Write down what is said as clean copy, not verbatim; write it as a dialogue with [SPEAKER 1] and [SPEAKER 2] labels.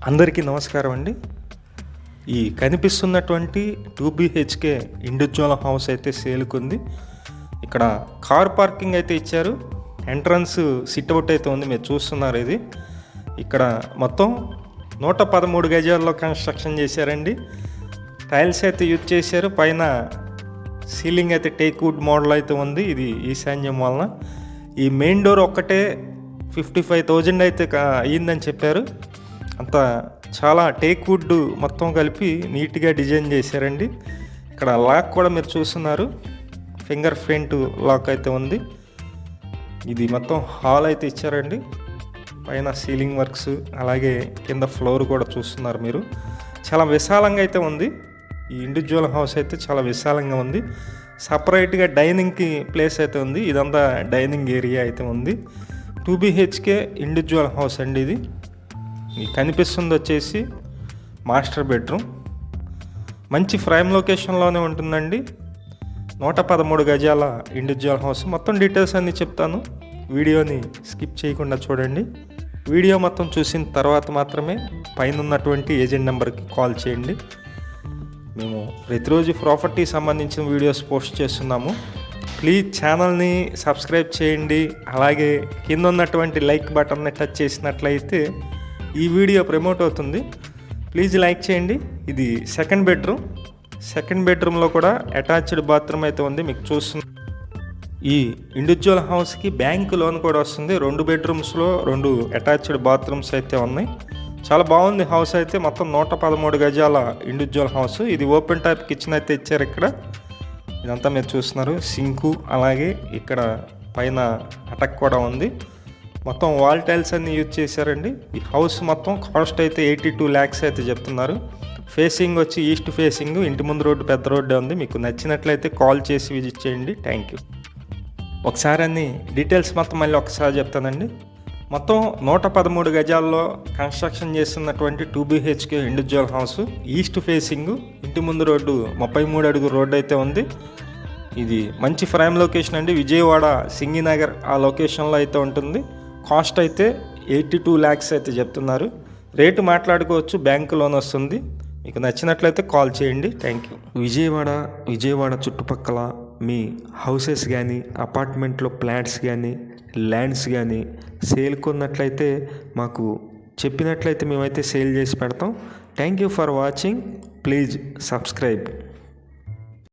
[SPEAKER 1] అందరికీ నమస్కారం అండి. ఈ కనిపిస్తున్నటువంటి 2 BHK ఇండివిజువల్ హౌస్ అయితే సేల్కుంది. ఇక్కడ కార్ పార్కింగ్ అయితే ఇచ్చారు. ఎంట్రన్స్ సిట్అవుట్ అయితే ఉంది, మీరు చూస్తున్నారు. ఇది ఇక్కడ మొత్తం 113 గజాల్లో కన్స్ట్రక్షన్ చేశారండి. టైల్స్ అయితే యూజ్ చేశారు. పైన సీలింగ్ అయితే టేక్ వుడ్ మోడల్ అయితే ఉంది. ఇది ఈశాన్యం వలన ఈ మెయిన్ డోర్ ఒక్కటే 55,000 అయితే అయ్యిందని చెప్పారు. అంత చాలా టేక్ వుడ్ మొత్తం కలిపి నీట్గా డిజైన్ చేశారండి. ఇక్కడ లాక్ కూడా మీరు చూస్తున్నారు, ఫింగర్ ప్రింట్ లాక్ అయితే ఉంది. ఇది మొత్తం హాల్ అయితే ఇచ్చారండి. పైన సీలింగ్ వర్క్స్, అలాగే కింద ఫ్లోర్ కూడా చూస్తున్నారు మీరు. చాలా విశాలంగా అయితే ఉంది. ఈ ఇండివిజువల్ హౌస్ అయితే చాలా విశాలంగా ఉంది. సపరేట్గా డైనింగ్కి ప్లేస్ అయితే ఉంది. ఇదంతా డైనింగ్ ఏరియా అయితే ఉంది. 2 BHK ఇండివిజువల్ హౌస్ అండి. ఇది కనిపిస్తుంది వచ్చేసి మాస్టర్ బెడ్రూమ్. మంచి ప్రైమ్ లొకేషన్లోనే ఉంటుందండి. 113 గజాల ఇండివిజువల్ హౌస్. మొత్తం డీటెయిల్స్ అన్నీ చెప్తాను, వీడియోని స్కిప్ చేయకుండా చూడండి. వీడియో మొత్తం చూసిన తర్వాత మాత్రమే పైన ఉన్నటువంటి ఏజెంట్ నెంబర్కి కాల్ చేయండి. మేము ప్రతిరోజు ప్రాపర్టీ సంబంధించిన వీడియోస్ పోస్ట్ చేస్తున్నాము. ప్లీజ్ ఛానల్ని సబ్స్క్రైబ్ చేయండి. అలాగే కింద ఉన్నటువంటి లైక్ బటన్ని టచ్ చేసినట్లయితే ఈ వీడియో ప్రమోట్ అవుతుంది. ప్లీజ్ లైక్ చేయండి. ఇది సెకండ్ బెడ్రూమ్. సెకండ్ బెడ్రూమ్లో కూడా అటాచ్డ్ బాత్రూమ్ అయితే ఉంది, మీకు చూస్తుంది. ఈ ఇండివిజువల్ హౌస్కి బ్యాంక్ లోన్ కూడా వస్తుంది. 2 బెడ్రూమ్స్లో 2 అటాచ్డ్ బాత్రూమ్స్ అయితే ఉన్నాయి. చాలా బాగుంది హౌస్ అయితే. మొత్తం 113 గజాల ఇండివిజువల్ హౌస్. ఇది ఓపెన్ టైప్ కిచెన్ అయితే ఇచ్చారు. ఇక్కడ ఇదంతా మీరు చూస్తున్నారు. సింకు, అలాగే ఇక్కడ పైన అటక్ కూడా ఉంది. మొత్తం వాల్ టైల్స్ అన్ని యూజ్ చేశారండి. ఈ హౌస్ మొత్తం కాస్ట్ అయితే 82 lakhs అయితే చెప్తున్నారు. ఫేసింగ్ వచ్చి ఈస్ట్ ఫేసింగ్. ఇంటి ముందు రోడ్డు పెద్ద రోడ్డే ఉంది. మీకు నచ్చినట్లయితే కాల్ చేసి విజిట్ చేయండి. Thank you. ఒకసారి అన్ని డీటెయిల్స్ మొత్తం మళ్ళీ ఒకసారి చెప్తానండి. మొత్తం 113 గజాల్లో కన్స్ట్రక్షన్ చేస్తున్నటువంటి 2 BHK individual house. East facing, ఇంటి ముందు రోడ్డు 33 అడుగు రోడ్డు అయితే ఉంది. ఇది మంచి ప్రైమ్ లొకేషన్ అండి. విజయవాడ సింగినగర్ ఆ లొకేషన్లో అయితే ఉంటుంది. కాస్ట్ అయితే 82 lakhs అయితే చెప్తున్నారు. రేటు మాట్లాడుకోవచ్చు, బ్యాంకు లోన్ వస్తుంది. మీకు నచ్చినట్లయితే కాల్ చేయండి. Thank you. విజయవాడ చుట్టుపక్కల మీ హౌసెస్ కానీ, అపార్ట్మెంట్లో ఫ్లాట్స్ కానీ, ల్యాండ్స్ కానీ సేల్కున్నట్లయితే మాకు చెప్పినట్లయితే మేమైతే సేల్ చేసి పెడతాం. Thank you for watching. Please subscribe.